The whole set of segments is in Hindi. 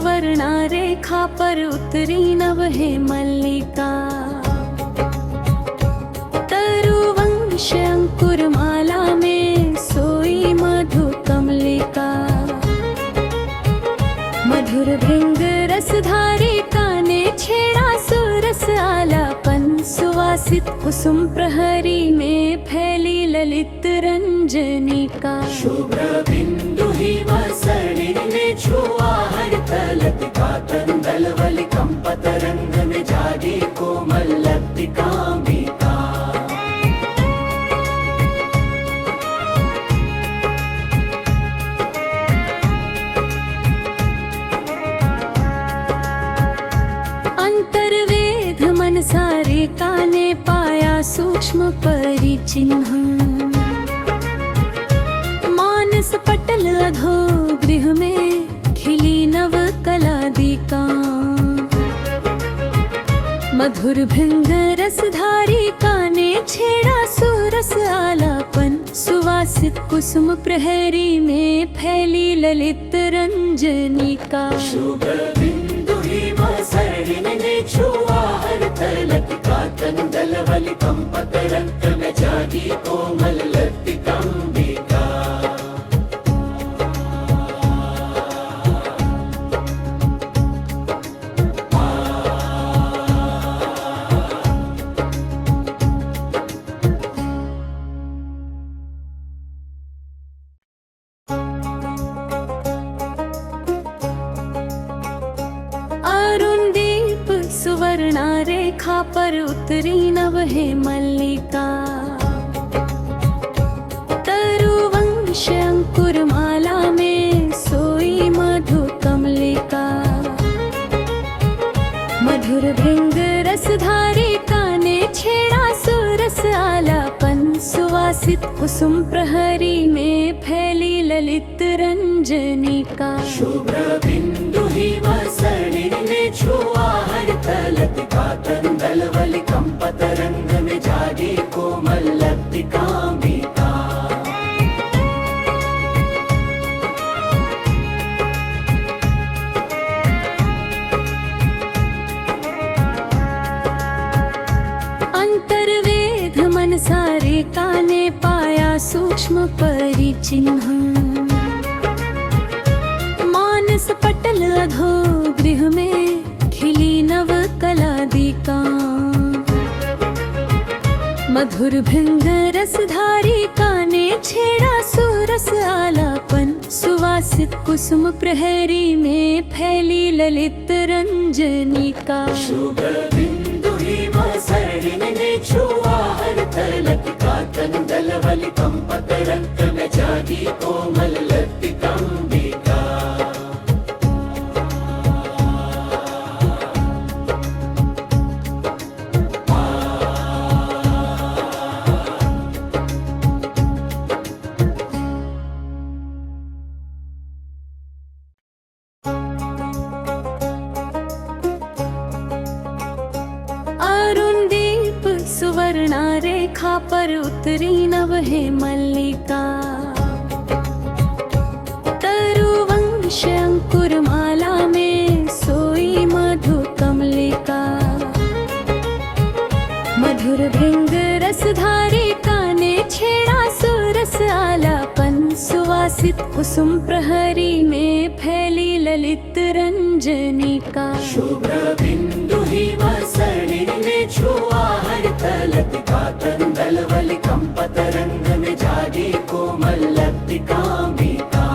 सुवर्णा रेखा पर उतरी नव है मल्लिका। तरुवंश अंकुर माला में सोई मधु कमलिका। मधुर भृंग रसधारी काने छेड़ा सुरस आलापन। सुवासित कुसुम प्रहरी में फैली ललित रंजनिका। शुभ्र बिंदु हिमसरणि में छुआ हरित लतिका। तंदलवलि कंपत रंग में जागी कोमल लतिकांबिका। अंतर्वेद मनसा रेखा ने पाया सूक्ष्म परिचिन्ह। मानस पटल अधो गृह में खिली नव कलादिका। मधुर भृंग रसधारी काने छेड़ा सुरस आलापन। सुवासित कुसुम प्रहरी में फैली ललित रंजनिका। शुभ्र बिंदु हिमसरणि में छुआ हरित लतिका। तंदलवलि कंपत रंग में जागी कोमल लतिकांबिका। अरुणदीप सुवर्णा रेखा पर उतरी नव है मल्लिका। तरुवंश अंकुर माला में सोई मधु कमलिका। मधुर भृंग रसधारी काने छेड़ा सुरस आलापन। सुवासित कुसुम प्रहरी में फैली ललित रंजनिका। शुभ्र बिंदु हिमसरणि में छुआ हरित लतिका। तंदलवलि कंपत रंग में जागी कोमल लतिकांबिका। अंतर्वेद मनसा रेखा ने पाया सूक्ष्म परिचिन्ह। मानस पटल अधो गृह में खिली नव कलादिका। मधुर भृंग रसधारी काने छेड़ा सुरस आलापन। सुवासित कुसुम प्रहरी में फैली ललित रंजनिका। शुभ्र बिंदु हिमसरणि में छुआ हरित लतिका। तंदलवलि कंपत रंग में जागी कोमल लतिकांबिका। अरुणदीप सुवर्णा रेखा पर उतरी नव है मल्लिका। तरुवंश अंकुर माला में सोई मधु कमलिका। मधुर भृंग रसधारी काने छेड़ा सुरस आलापन। सुवासित कुसुम प्रहरी में फैली ललित रंजनिका। शुभ्र बिंदु हिमसरणि में छुआ हरित लतिका। तंदलवलि कंपत रंग में जागी कोमल लतिकांबिका।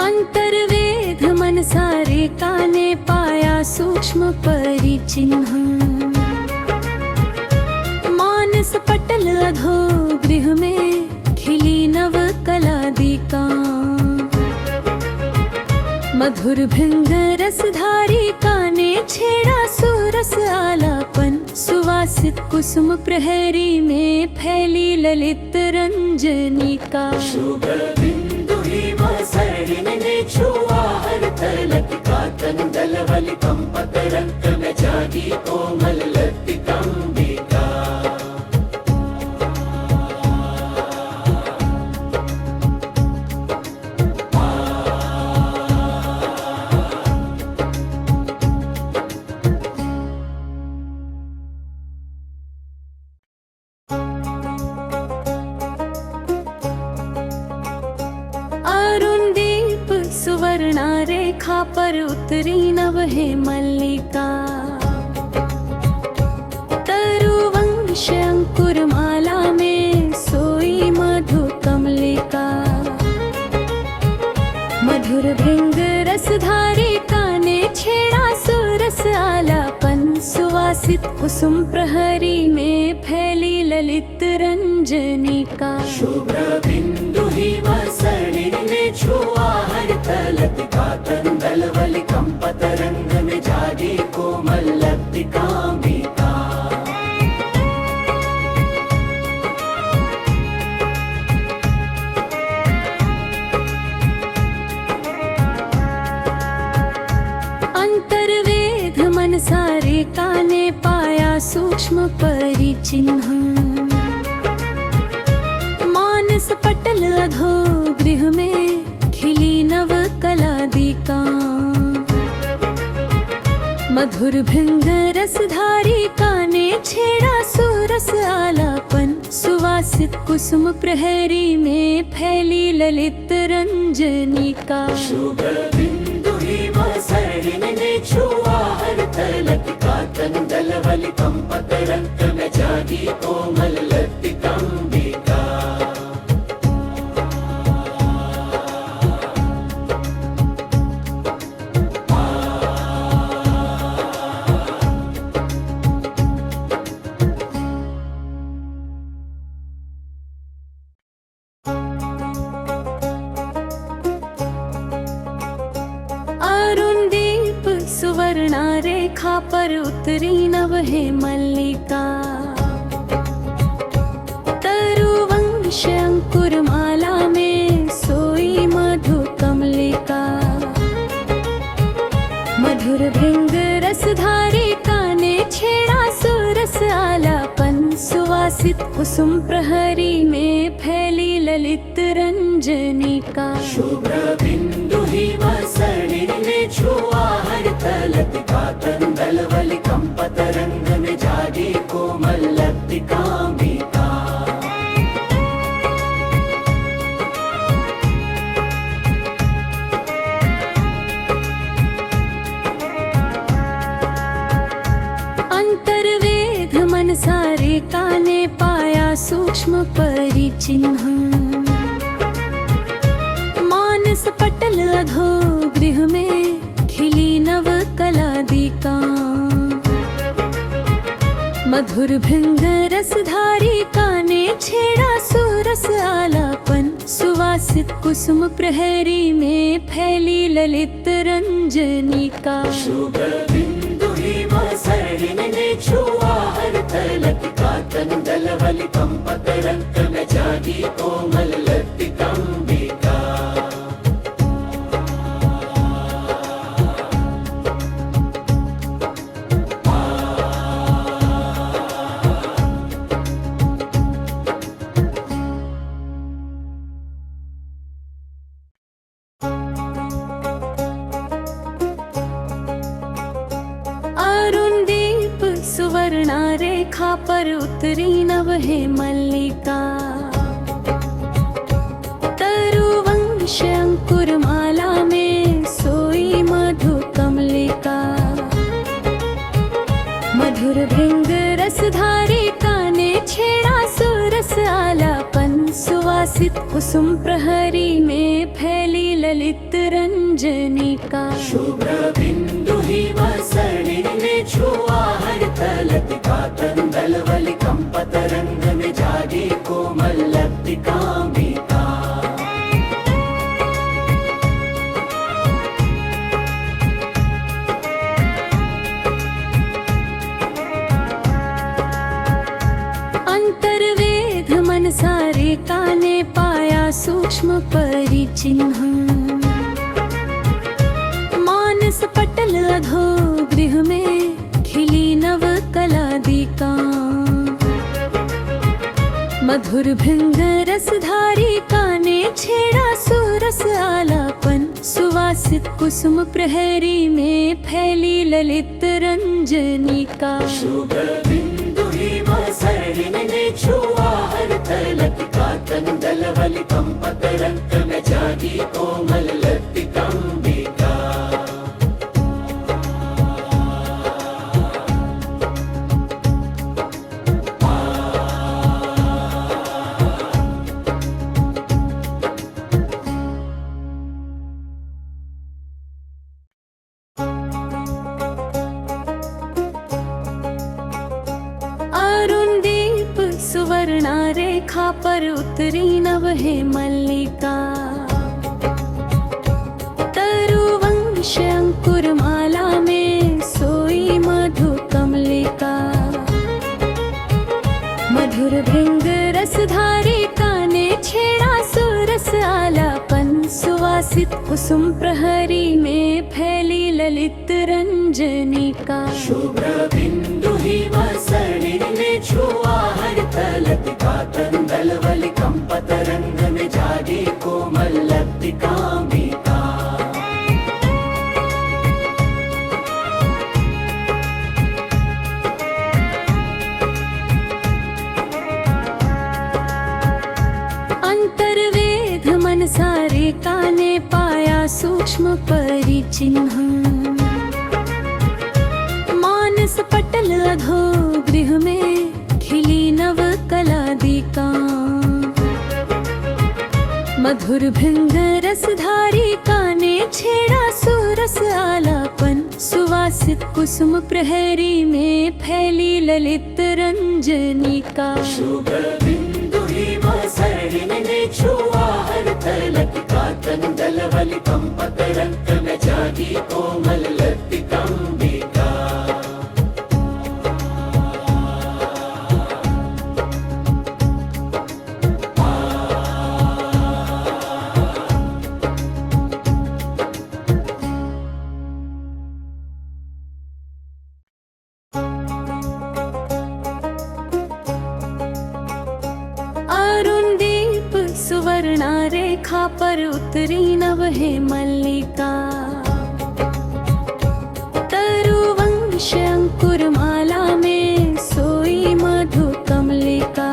अंतर्वेद मनसा रेखा ने पाया सूक्ष्म परिचिन्ह। मानस पटल अधो गृह में खिली नव कलादिका। मधुर भृंग रसधारी काने छेड़ा सुरस आलापन। सुवासित कुसुम प्रहरी में फैली ललित रंजनिका। शुभ्र बिंदु हिमसरणि में छुआ हरित लतिका। तंदलवलि कंपत रंग में जागी कोमल लतिकांबिका। सुवर्णा रेखा पर उतरी नव है मल्लिका। तरुवंश अंकुर माला में सोई मधु कमलिका। मधुर भृंग रसधारी काने छेड़ा सुरस आलापन। सुवासित कुसुम प्रहरी में फैली ललित रंजनिका। शुभ्र बिंदु हिम सरणिन में छुआ हरित लतिका। तंदलवलि कंपतरंग में जागी कोमल लतिकांबिका। अंतर्वेद मनसारे काने पाया सूक्ष्म परिचिन्ह। मानस पटल अधो गृह में खिली नव कलादिका। मधुर भृंग रसधारी काने छेड़ा सुरस आलापन। सुवासित कुसुम प्रहरी में फैली ललित रंजनिका। शुभ्र बिंदु हिम सरणिन में छुआ हरित लतिका। तंदलवलि कंपतरंग में जागी कोमल लतिकांबिका। अरुणदीप सुवर्णा रेखा पर उतरी नव है मल्लिका। तरुवंश अंकुर माला में सोई मधु कमलिका। मधुर भृंग रसधारी काने छेड़ा सुरस आलापन। सुवासित कुसुम प्रहरी में फैली ललित रंजनिका। शुभ्र बिंदु हिम सरणिन में छुआ हरित लतिका। तंदलवलि कंपतरंग में जागी कोमल लतिकांबिका। अंतर्वेद मनसारे काने पाया सूक्ष्म परिचिन्ह। मानस पटल अधो गृह में खिली नव कलादिका। मधुर भृंग रसधारी काने छेड़ा सुरस आलापन। सुवासित कुसुम प्रहरी में फैली ललित रंजनिका। शुभ्र बिंदु हिम सरणिन में छुआ हरित लतिका। तंदलवलि कंपतरंग में जागी कोमल लतिकांबिका। अरुणदीप सुवर्णा रेखा पर उतरी नव है मल्लिका। तरुवंश अंकुर माला में सोई मधु कमलिका। मधुर भृंग रसधारी काने छेड़ा सुरस आलापन। सुवासित कुसुम प्रहरी में फैली ललित रंजनिका। शुभ्र बिंदु हिम सरणिन में छुआ हरित लतिका। तंदलवलि कंपतरंग में जागी कोमल लतिकांबिका। अंतर्वेद मनसारे काने पाया सूक्ष्म परिचिन्ह। मानस पटल अधो गृह में खिली नव कलादिका। मधुर भृंग रसधारी काने छेड़ा सुरस आलापन। सुवासित कुसुम प्रहरी में फैली ललित रंजनिका। शुभ्र बिंदु हिम सरणिन में छुआ हरित लतिका। तंदलवलि कंपतरंग में जागी कोमल लतिकांबिका। रेखा पर उतरी नव है मल्लिका। तरुवंश अंकुर माला में सोई मधु कमलिका। मधुर भृंग रसधारी काने छेड़ा सुरस आलापन। सुवासित कुसुम प्रहरी में फैली ललित रंजनिका। शुभ्र बिंदु हिम सरिण ने छुआ हरित लतिका। तंदलवलि कंपत रंग में जागी कोमल लतिकांबिका। अंतर्वेद मन सारे काने पाया सूक्ष्म परिचिन्ह। मानस पटल अधो गृह में खिली नव कलादिका। मधुर भृंग रसधारी काने छेड़ा सुरस आलापन। सुवासित कुसुम प्रहरी में फैली ललित रंजनिका। शुभ्र बिंदु हिम सरिण ने छुआ हरित लतिका। तंदलवलि कंपत रंग में जागी कोमल लतिकांबिका। सुवर्णा रेखा पर उतरी नव है मल्लिका। तरुवंश अंकुर माला में सोई मधु कमलिका।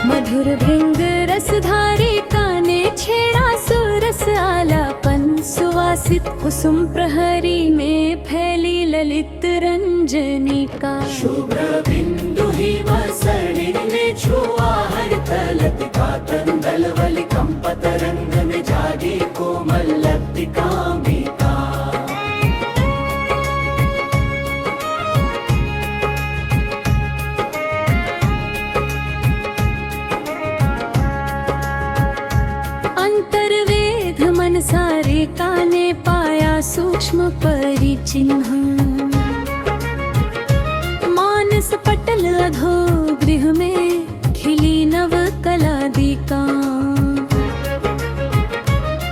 मधुर भृंग रसधारी काने छेड़ा सुरस आलापन। सुवासित कुसुम प्रहरी में फैली ललित रंजनिका। शुभ्र बिंदु हिम सरिण ने छुआ हरित लतिका। तंदलवलि कंपत रंग में जागी कोमल लतिकांबिका। अंतर्वेद मन सारे काने पाया सूक्ष्म परिचिन्ह। मानस पटल अधो गृह में खिली नव कलादिका।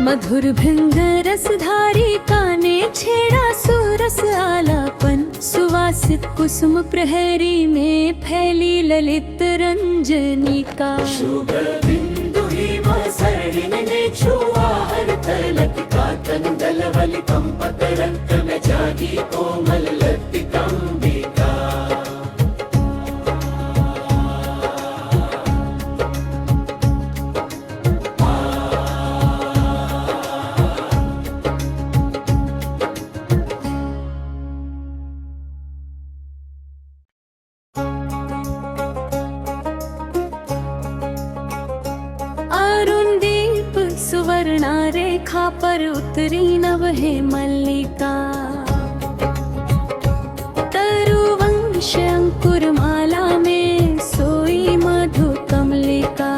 मधुर भृंग रसधारी काने छेड़ा सुरस आलापन। सुवासित कुसुम प्रहरी में फैली ललित रंजनिका। शुभ्र बिंदु हिम सरिण ने छुआ हरित लतिका। तंदलवलि कंपत रंग में जागी कोमल लतिकांबिका। सुवर्णा रेखा पर उतरी नव है मल्लिका। तरुवंश अंकुर माला में सोई मधु कमलिका।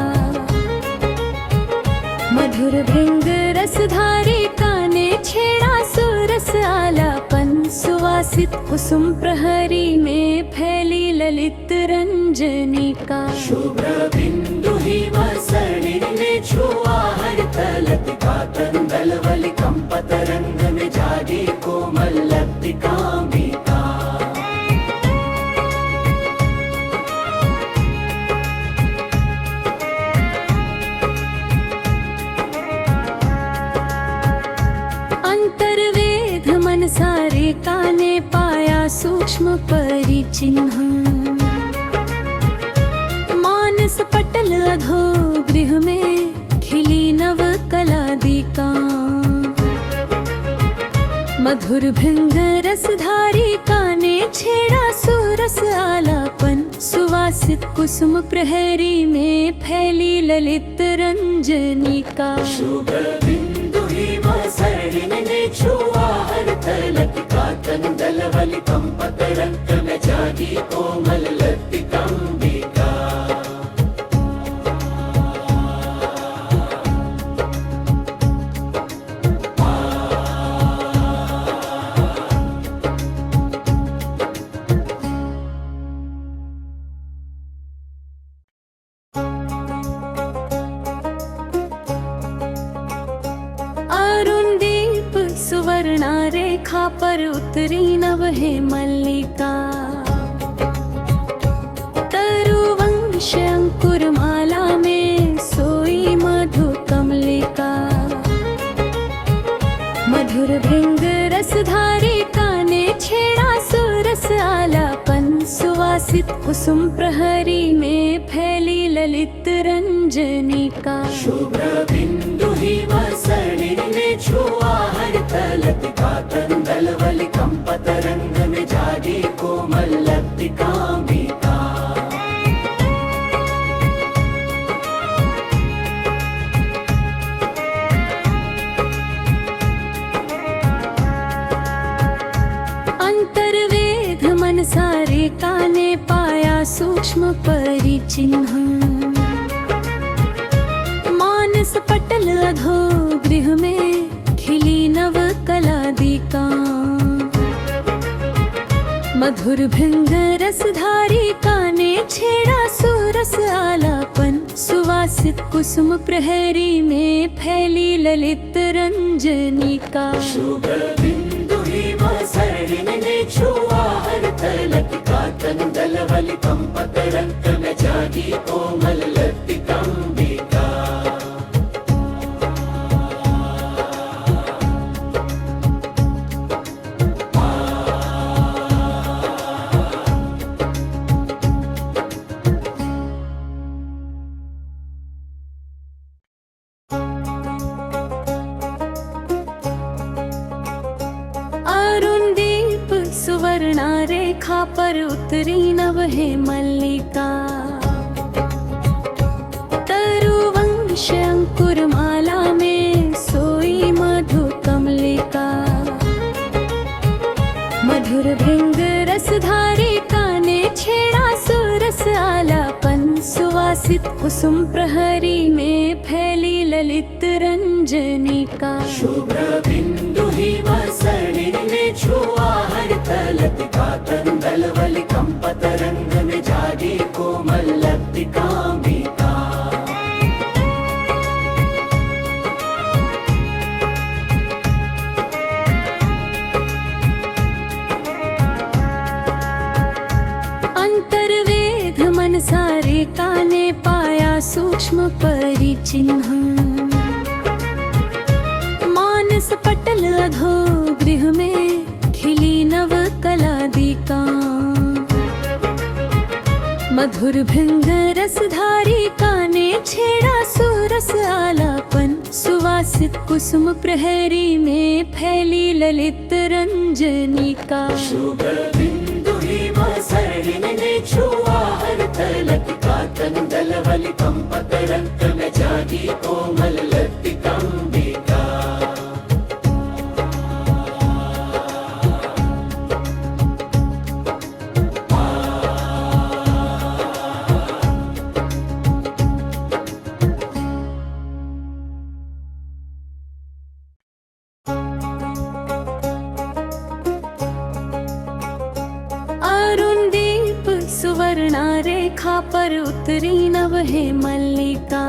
मधुर भृंग रसधारी काने छेड़ा सुरस आलापन। सुवासित कुसुम प्रहरी में फैली ललित रंजनिका। शुभ्र बिंदु हिम सरिण ने छुआ हरित लतिका। तंदलवलि कंपत रंग में जागी कोमल लतिकांबिका। अंतर्वेद मन सारे काने पाया सूक्ष्म परिचिन्ह। मानस पटल अधो गृह में खिली नव कलादिका। मधुर भृंग रसधारी काने छेड़ा सुरस आलापन। सुवासित कुसुम प्रहरी में फैली ललित रंजनिका। शुभ्र बिंदु हिम सरिण ने छुआ हरित लतिका। तंदलवलि कंपत रंग में जागी कोमल लतिकांबिका। सुवर्णा रेखा पर उतरी नव है मल्लिका। तरुवंश अंकुर माला में सोई मधु कमलिका। मधुर भृंग रसधारी काने छेड़ा सुरस आलापन। सुवासित कुसुम प्रहरी में फैली ललित रंजनिका। शुभ्र बिंदु हिम सरिण ने छुआ हरित लतिका। तंदलवलि कंपत रंग में जागी कोमल लतिकांबिका। अंतर्वेद मनसारे काने पाया सूक्ष्म परिचिन्ह। मानस पटल अधो गृह में खिली नव कलादिका। मधुर भृंग रसधारी काने छेड़ा सुरस आलापन। सुवासित कुसुम प्रहरी में फैली ललित रंजनिका। शुभ्र बिंदु हिम सरिण ने छुआ हरित लतिका। तंदलवलि कंपत रंग में जागी कोमल लतिकांबिका। अरुणदीप सुवर्णा रेखा पर उतरी नव है मल्लिका। तरुवंश अंकुर माला में सोई मधु कमलिका। मधुर भृंग रसधारी काने छेड़ा सुरस आलापन। सुवासित कुसुम प्रहरी में फैली ललित रंजनिका। शुभ्र बिंदु हिम सरिण ने छुआ हरित लतिका। तंदलवलि कंपत रंग में जागी कोमल लतिकांबिका। अंतर्वेद मनसारे काने पाया सूक्ष्म परिचिन्ह। मानस पटल अधो गृह में खिली नव कलादिका। मधुर भृंग रसधारी काने छेड़ा सुरस आलापन। सुवासित कुसुम प्रहरी में फैली ललित रंजनिका। शुभ्र बिंदु हिम सरिण ने छुआ हरित लतिका। तंदलवलि कंपत रंग में जागी कोमल लतिकांबिका। अरुणदीप सुवर्णा रेखा पर उतरी नव है मल्लिका।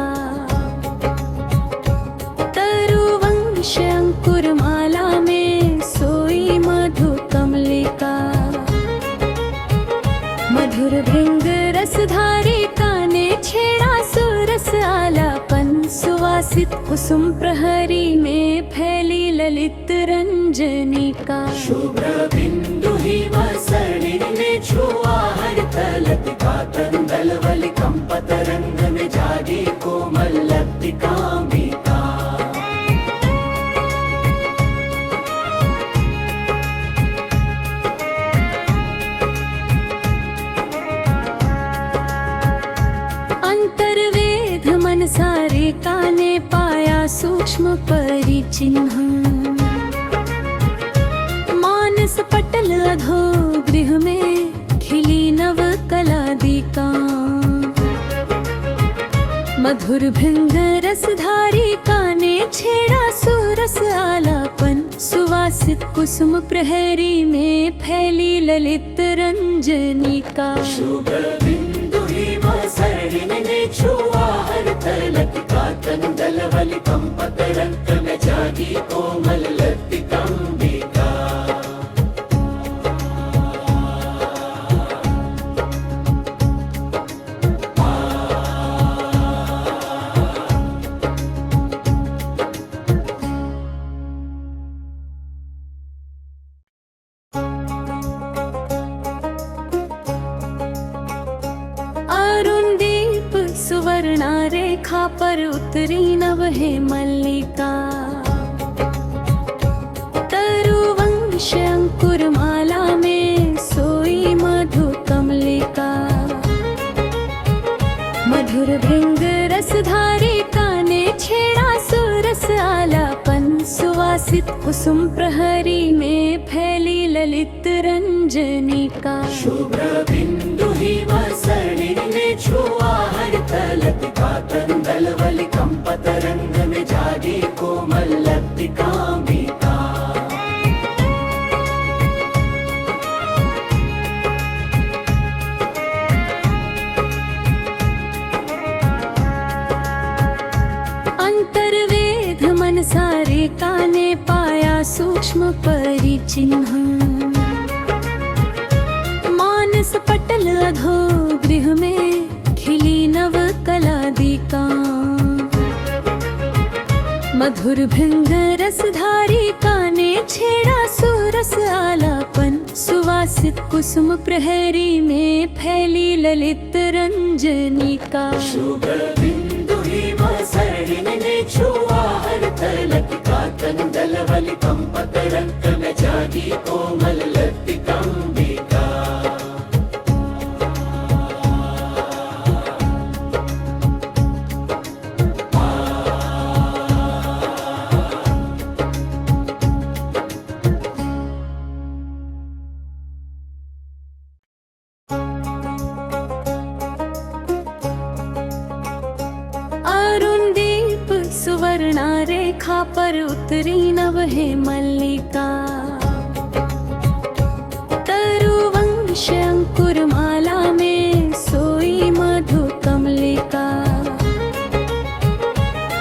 तरुवंश अंकुर माला में सोई मधु कमलिका। मधुर भृंग रसधारी काने छेड़ा सुरस आलापन। सुवासित कुसुम प्रहरी में फैली ललित रंजनिका। शुभ्र बिंदु हिम सरिण ने छुआ हरित लतिका। तंदलवलि कंपत रंग में जागी कोमल लतिकांबिका। अंतर्वेद मनसारे काने पाया सूक्ष्म परिचिन्ह। मानस पटल अधो गृह में खिली नव कलादिका। मधुर भृंग रसधारी काने छेड़ा सुरस आलापन। सुवासित कुसुम प्रहरी में फैली ललित रंजनिका। शुभ्र बिंदु हिम सरिण ने छुआ हरित लतिका। तंदलवलि कंपत रंग में जागी कोमल लतिकांबिका। पर उतरी नव है मल्लिका। तरुवंश अंकुर माला में सोई मधु कमलिका। मधुर भृंग रसधारी काने छेड़ा सुरस आलापन। सुवासित कुसुम प्रहरी में फैली ललित रंजनिका। शुभ्र बिंदु हिम सरिण ने छुआ हरतलतिका। तंदलवलि कंपतरंग में जागी कोमल लतिकांबिका। अंतर्वेद मन सारे काने पाया सूक्ष्म परिचिन्ह। मानस पटल अधो गृह में खिली नव कलादिका। मधुर भृंग रसधारी काने छेड़ा सुरस आलापन। सुवासित कुसुम प्रहरी में फैली ललित रंजनिका। शुभ्र बिंदु हिम सरिण ने छुआ हरतलतिका। तंदलवलि कंपतरंग में जागी कोमल लतिकांबिका। अरुणदीप सुवर्णा रेखा पर उतरी नव है मल्लिका। तरुवंश अंकुर माला में सोई मधु कमलिका।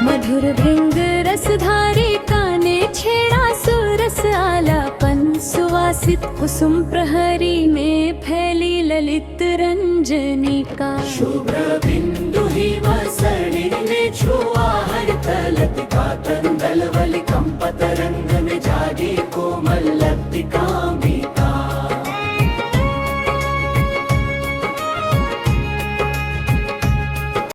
मधुर भृंग रसधारी काने छेड़ा सुरस आलापन। सुवासित कुसुम प्रहरी में फैली ललित रंजनिका। शुभ्र बिंदु हिम सरिण ने छुआ हरतलतिका। तंदलवलि कंपतरंग में जागी